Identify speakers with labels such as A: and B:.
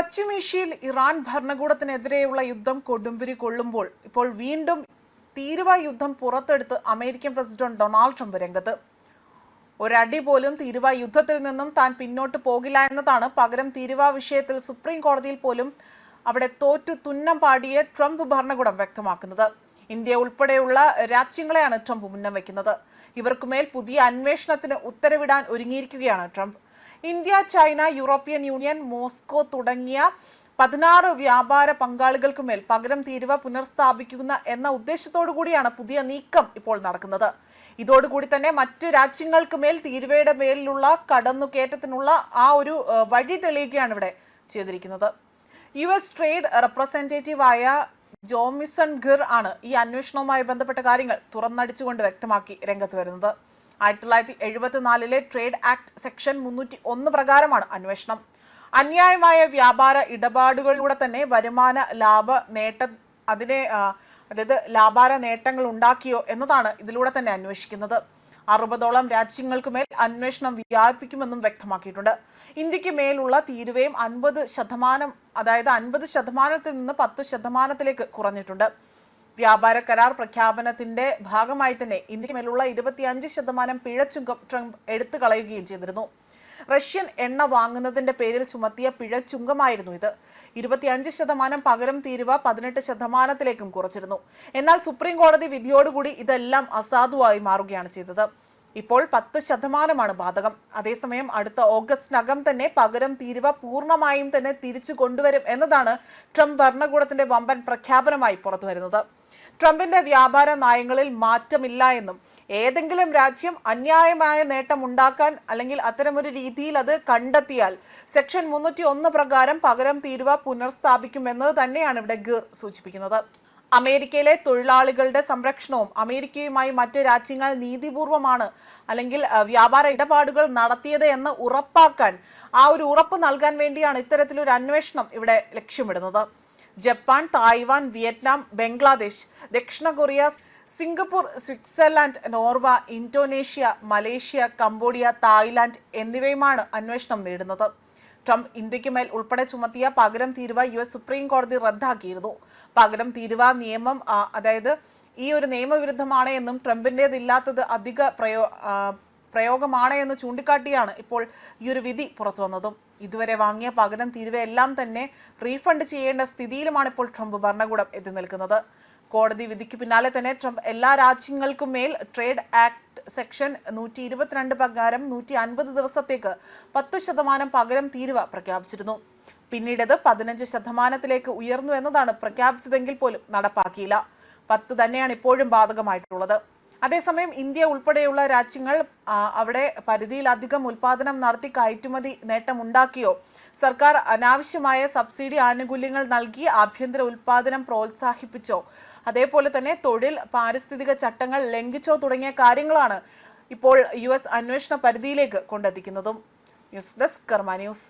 A: പശ്ചിമേഷ്യയിൽ ഇറാൻ ഭരണകൂടത്തിനെതിരെയുള്ള യുദ്ധം കൊടുമ്പിരി കൊള്ളുമ്പോൾ ഇപ്പോൾ വീണ്ടും തീരുവ യുദ്ധം പുറത്തെടുത്ത് അമേരിക്കൻ പ്രസിഡന്റ് ഡൊണാൾഡ് ട്രംപ് രംഗത്ത്. ഒരടി പോലും തീരുവ യുദ്ധത്തിൽ നിന്നും താൻ പിന്നോട്ട് പോകില്ല എന്നതാണ് പകരം തീരുവ വിഷയത്തിൽ സുപ്രീം കോടതിയിൽ പോലും അവിടെ തോറ്റു തുന്നം പാടിയ ട്രംപ് ഭരണകൂടം വ്യക്തമാക്കുന്നത്. ഇന്ത്യ ഉൾപ്പെടെയുള്ള രാജ്യങ്ങളെയാണ് ട്രംപ് മുന്നം വയ്ക്കുന്നത്. ഇവർക്കുമേൽ പുതിയ അന്വേഷണത്തിന് ഉത്തരവിടാൻ ഒരുങ്ങിയിരിക്കുകയാണ് Trump. India, China, European Union, Moscow തുടങ്ങിയ 16 വ്യാപാര പങ്കാളികൾക്കുമേൽ പകരം തീരുവ പുനഃസ്ഥാപിക്കുന്ന എന്ന ഉദ്ദേശത്തോടു കൂടിയാണ് പുതിയ നീക്കം ഇപ്പോൾ നടക്കുന്നത്. ഇതോടുകൂടി തന്നെ മറ്റ് രാജ്യങ്ങൾക്ക് മേൽ തീരുവയുടെ മേലുള്ള കടന്നുകയറ്റത്തിനുള്ള ആ ഒരു വഴി തെളിയുകയാണ് ഇവിടെ ചെയ്തിരിക്കുന്നത്. US ട്രേഡ് റെപ്രസെന്റേറ്റീവായ ജോമിസൺ ഗിർ ആണ് ഈ അന്വേഷണവുമായി ബന്ധപ്പെട്ട കാര്യങ്ങൾ തുറന്നടിച്ചുകൊണ്ട് വ്യക്തമാക്കി രംഗത്ത് വരുന്നത്. 1974 ട്രേഡ് ആക്ട് സെക്ഷൻ 301 പ്രകാരമാണ് അന്വേഷണം. അന്യായമായ വ്യാപാര ഇടപാടുകളിലൂടെ തന്നെ വരുമാന ലാഭ നേട്ടം അതായത് വ്യാപാര നേട്ടങ്ങൾ ഉണ്ടാക്കിയോ എന്നതാണ് ഇതിലൂടെ തന്നെ അന്വേഷിക്കുന്നത്. 60ഓളം രാജ്യങ്ങൾക്കുമേൽ അന്വേഷണം വ്യാപിപ്പിക്കുമെന്നും വ്യക്തമാക്കിയിട്ടുണ്ട്. ഇന്ത്യക്ക് മേലുള്ള തീരുവയും 50%, അതായത് 50% നിന്ന് 10% കുറഞ്ഞിട്ടുണ്ട്. വ്യാപാര കരാർ പ്രഖ്യാപനത്തിന്റെ ഭാഗമായി തന്നെ ഇന്ത്യക്ക് മേലുള്ള 25% പിഴച്ചുങ്കം ട്രംപ് എടുത്തു കളയുകയും ചെയ്തിരുന്നു. റഷ്യൻ എണ്ണ വാങ്ങുന്നതിന്റെ പേരിൽ ചുമത്തിയ പിഴച്ചുങ്കമായിരുന്നു ഇത്. 25% പകരം തീരുവ 18%ലേക്കും കുറച്ചിരുന്നു. എന്നാൽ സുപ്രീം കോടതി വിധിയോടുകൂടി ഇതെല്ലാം അസാധുവായി മാറുകയാണ് ചെയ്തത്. ഇപ്പോൾ 10% ബാധകം. അതേസമയം അടുത്ത ഓഗസ്റ്റിനകം തന്നെ പകരം തീരുവ പൂർണ്ണമായും തന്നെ തിരിച്ചു കൊണ്ടുവരും എന്നതാണ് ട്രംപ് ഭരണകൂടത്തിന്റെ വമ്പൻ പ്രഖ്യാപനമായി പുറത്തുവരുന്നത്. ട്രംപിന്റെ വ്യാപാര നയങ്ങളിൽ മാറ്റമില്ല എന്നും ഏതെങ്കിലും രാജ്യം അന്യായമായ നേട്ടം ഉണ്ടാക്കാൻ അല്ലെങ്കിൽ അത്തരമൊരു രീതിയിൽ അത് കണ്ടെത്തിയാൽ സെക്ഷൻ 301 പ്രകാരം പകരം തീരുവ പുനഃസ്ഥാപിക്കുമെന്നത് തന്നെയാണ് ഇവിടെ ഗിർ സൂചിപ്പിക്കുന്നത്. അമേരിക്കയിലെ തൊഴിലാളികളുടെ സംരക്ഷണവും അമേരിക്കയുമായി മറ്റ് രാജ്യങ്ങൾ നീതിപൂർവമാണ് അല്ലെങ്കിൽ വ്യാപാര ഇടപാടുകൾ നടത്തിയത് എന്ന് ഉറപ്പാക്കാൻ ആ ഒരു ഉറപ്പ് നൽകാൻ വേണ്ടിയാണ് ഇത്തരത്തിലൊരു അന്വേഷണം ഇവിടെ ലക്ഷ്യമിടുന്നത്. ജപ്പാൻ, തായ്വാൻ, വിയറ്റ്നാം, ബംഗ്ലാദേശ്, ദക്ഷിണ Korea, Singapore, Switzerland, Norway, Indonesia, Malaysia, Cambodia, Thailand എന്നിവയുമാണ് അന്വേഷണം നേടുന്നത്. ട്രംപ് ഇന്ത്യക്ക് മേൽ ഉൾപ്പെടെ ചുമത്തിയ പകരം തീരുവ US സുപ്രീം കോടതി റദ്ദാക്കിയിരുന്നു. പകരം തീരുവ നിയമം അതായത് ഈ ഒരു നിയമവിരുദ്ധമാണ് എന്നും ട്രംപിൻ്റെതില്ലാത്തത് അധിക പ്രയോഗമാണ് എന്ന് ചൂണ്ടിക്കാട്ടിയാണ് ഇപ്പോൾ ഈ ഒരു വിധി പുറത്തു വന്നതും. ഇതുവരെ വാങ്ങിയ പകരം തീരുവയെല്ലാം തന്നെ റീഫണ്ട് ചെയ്യേണ്ട സ്ഥിതിയിലുമാണ് ഇപ്പോൾ ട്രംപ് ഭരണകൂടം എത്തി നിൽക്കുന്നത്. കോടതി വിധിക്ക് പിന്നാലെ തന്നെ ട്രംപ് എല്ലാ രാജ്യങ്ങൾക്കും മേൽ ട്രേഡ് ആക്ട് സെക്ഷൻ 122 പ്രകാരം 150 ദിവസത്തേക്ക് 10% പകരം തീരുവ പ്രഖ്യാപിച്ചിരുന്നു. പിന്നീടത് 15%ലേക്ക് ഉയർന്നു എന്നതാണ് പ്രഖ്യാപിച്ചതെങ്കിൽ പോലും നടപ്പാക്കിയില്ല. 10 തന്നെയാണ് ഇപ്പോഴും ബാധകമായിട്ടുള്ളത്. അതേസമയം ഇന്ത്യ ഉൾപ്പെടെയുള്ള രാജ്യങ്ങൾ അവിടെ പരിധിയിലധികം ഉൽപാദനം നടത്തി കയറ്റുമതി നേട്ടമുണ്ടാക്കിയോ, സർക്കാർ അനാവശ്യമായ സബ്സിഡി ആനുകൂല്യങ്ങൾ നൽകി ആഭ്യന്തര ഉൽപാദനം പ്രോത്സാഹിപ്പിച്ചോ, അതേപോലെ തന്നെ തൊഴിൽ പാരിസ്ഥിതിക ചട്ടങ്ങൾ ലംഘിച്ചോ തുടങ്ങിയ കാര്യങ്ങളാണ് ഇപ്പോൾ US അന്വേഷണ പരിധിയിലേക്ക് കൊണ്ടെത്തിക്കുന്നതും. ന്യൂസ് ഡെസ്ക് കർമ്മ ന്യൂസ്.